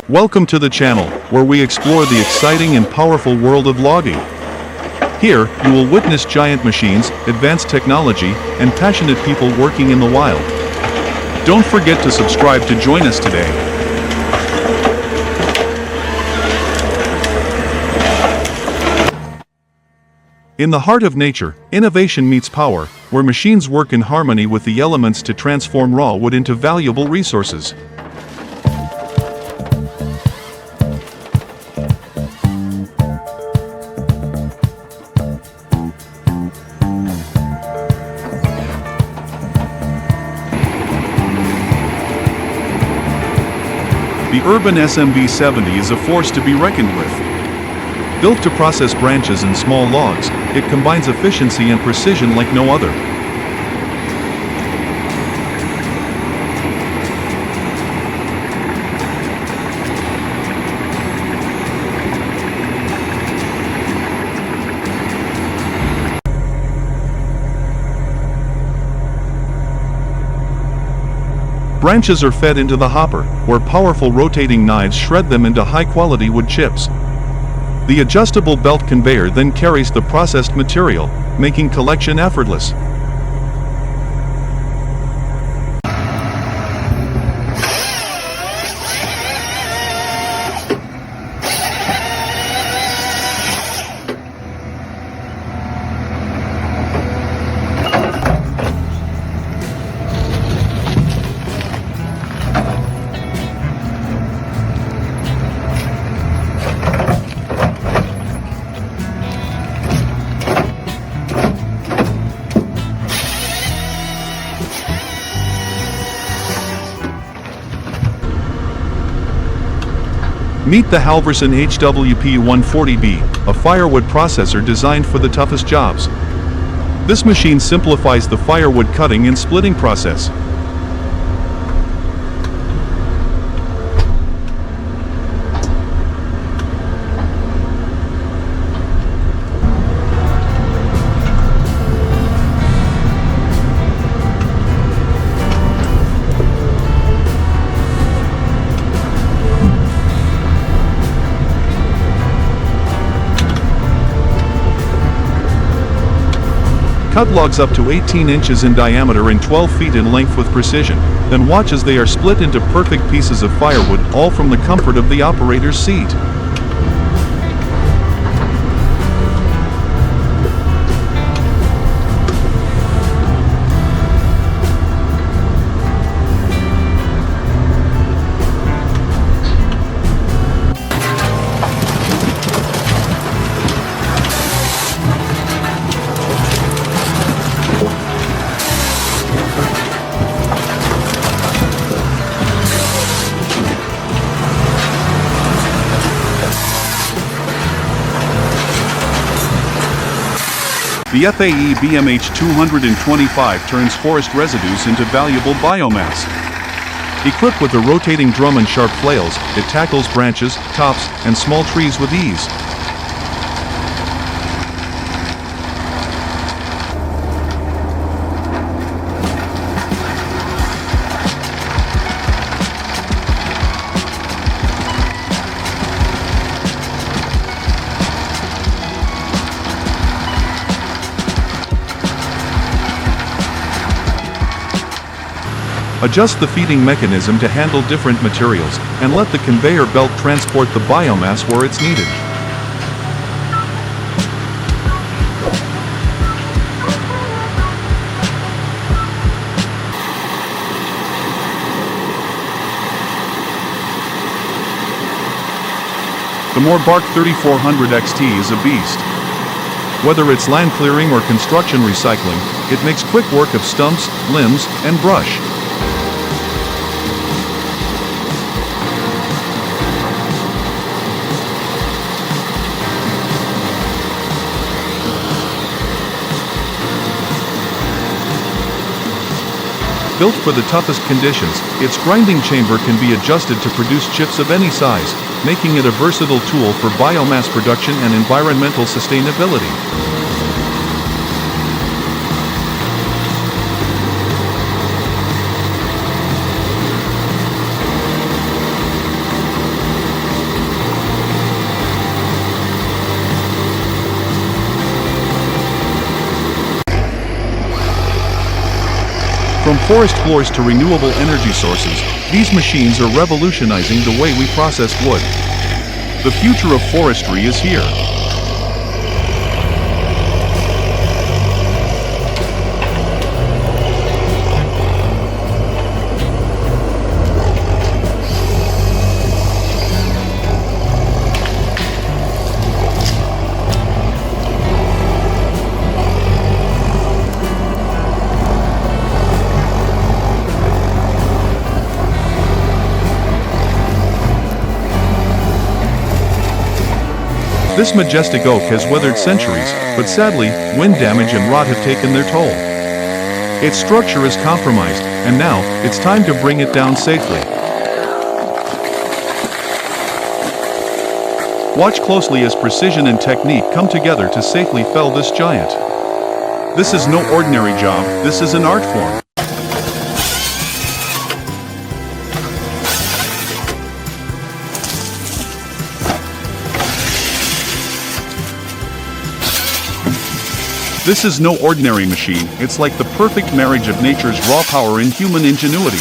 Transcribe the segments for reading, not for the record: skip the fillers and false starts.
Welcome to the channel, where we explore the exciting and powerful world of logging. Here, you will witness giant machines, advanced technology, and passionate people working in the wild. Don't forget to subscribe to join us today. In the heart of nature, innovation meets power, where machines work in harmony with the elements to transform raw wood into valuable resources. The Urban SMB-70 is a force to be reckoned with. Built to process branches and small logs, it combines efficiency and precision like no other. Branches are fed into the hopper, where powerful rotating knives shred them into high-quality wood chips. The adjustable belt conveyor then carries the processed material, making collection effortless. Meet the Halverson HWP-140B, a firewood processor designed for the toughest jobs. This machine simplifies the firewood cutting and splitting process. Cut logs up to 18 inches in diameter and 12 feet in length with precision, then watch as they are split into perfect pieces of firewood, all from the comfort of the operator's seat. The FAE BMH 225 turns forest residues into valuable biomass. Equipped with a rotating drum and sharp flails, it tackles branches, tops, and small trees with ease. Adjust the feeding mechanism to handle different materials, and let the conveyor belt transport the biomass where it's needed. The Morbark 3400 XT is a beast. Whether it's land clearing or construction recycling, it makes quick work of stumps, limbs, and brush. Built for the toughest conditions, its grinding chamber can be adjusted to produce chips of any size, making it a versatile tool for biomass production and environmental sustainability. From forest floors to renewable energy sources, these machines are revolutionizing the way we process wood. The future of forestry is here. This majestic oak has weathered centuries, but sadly, wind damage and rot have taken their toll. Its structure is compromised, and now, it's time to bring it down safely. Watch closely as precision and technique come together to safely fell this giant. This is no ordinary job, this is an art form. This is no ordinary machine, it's like the perfect marriage of nature's raw power and human ingenuity.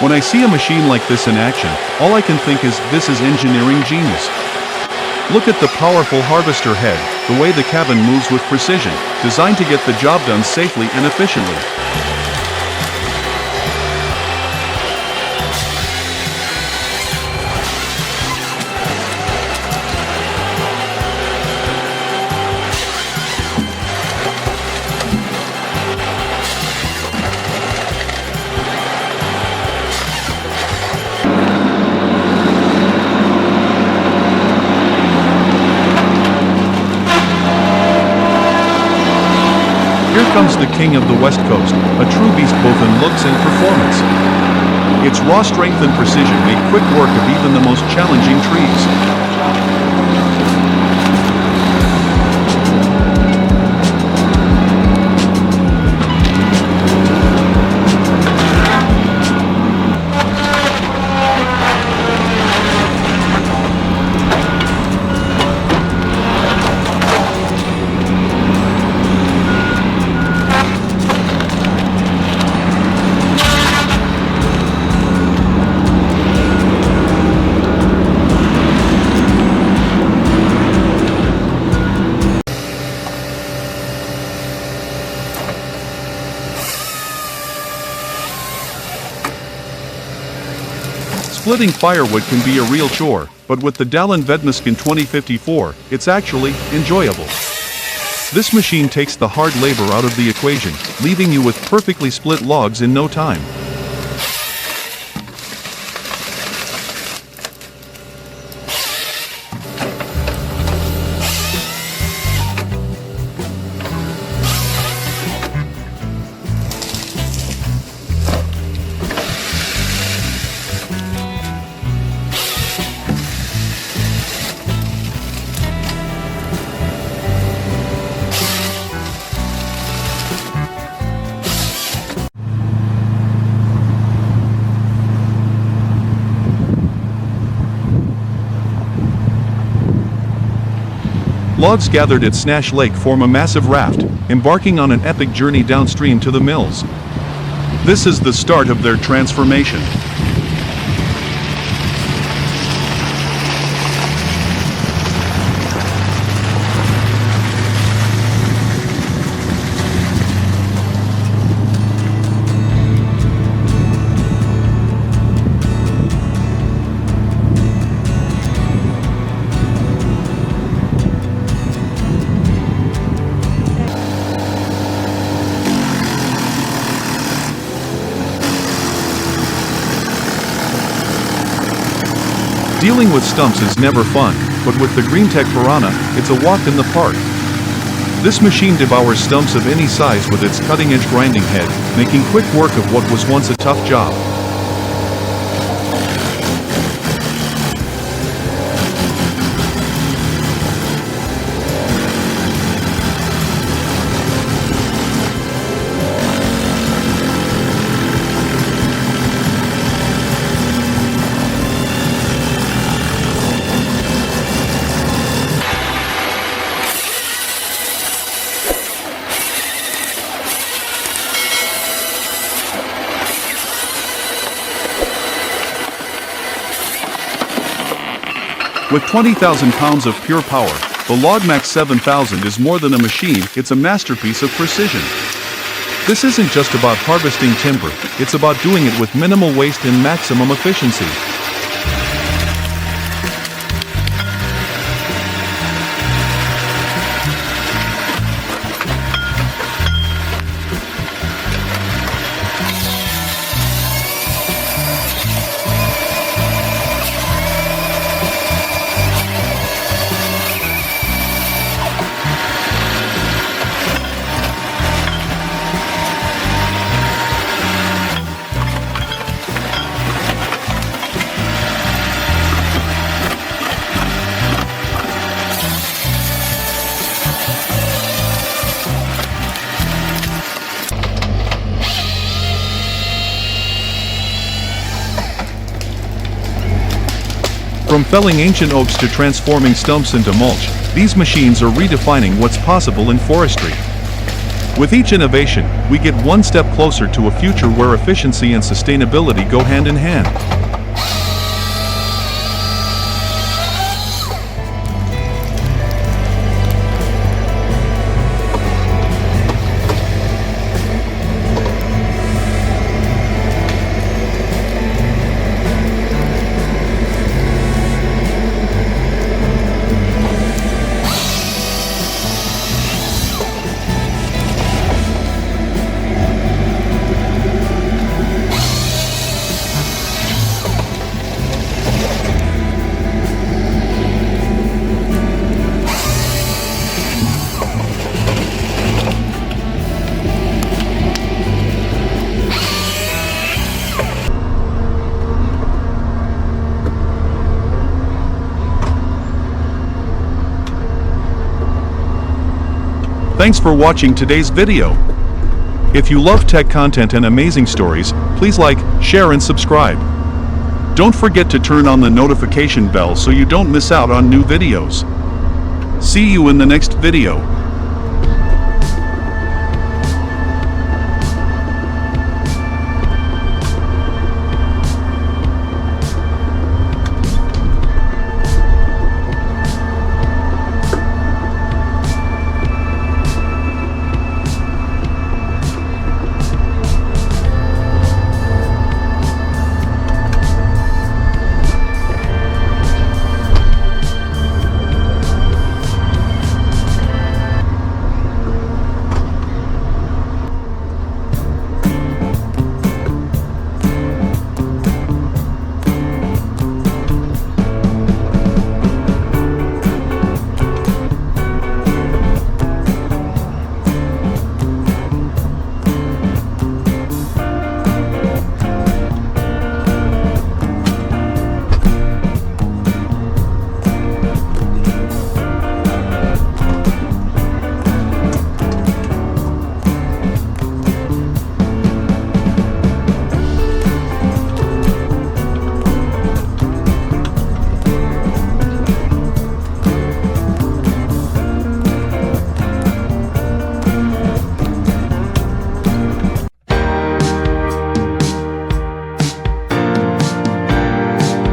When I see a machine like this in action, all I can think is, this is engineering genius. Look at the powerful harvester head, the way the cabin moves with precision, designed to get the job done safely and efficiently. Here comes the king of the West Coast, a true beast both in looks and performance. Its raw strength and precision make quick work of even the most challenging trees. Splitting firewood can be a real chore, but with the Dallin Vedmaskin 2054, it's actually enjoyable. This machine takes the hard labor out of the equation, leaving you with perfectly split logs in no time. Logs gathered at Snash Lake form a massive raft, embarking on an epic journey downstream to the mills. This is the start of their transformation. Dealing with stumps is never fun, but with the Greentech Piranha, it's a walk in the park. This machine devours stumps of any size with its cutting-edge grinding head, making quick work of what was once a tough job. With 20,000 pounds of pure power, the LogMax 7000 is more than a machine, it's a masterpiece of precision. This isn't just about harvesting timber, it's about doing it with minimal waste and maximum efficiency. From felling ancient oaks to transforming stumps into mulch, these machines are redefining what's possible in forestry. With each innovation, we get one step closer to a future where efficiency and sustainability go hand in hand. Thanks for watching today's video. If you love tech content and amazing stories, please like, share and subscribe. Don't forget to turn on the notification bell so you don't miss out on new videos. See you in the next video.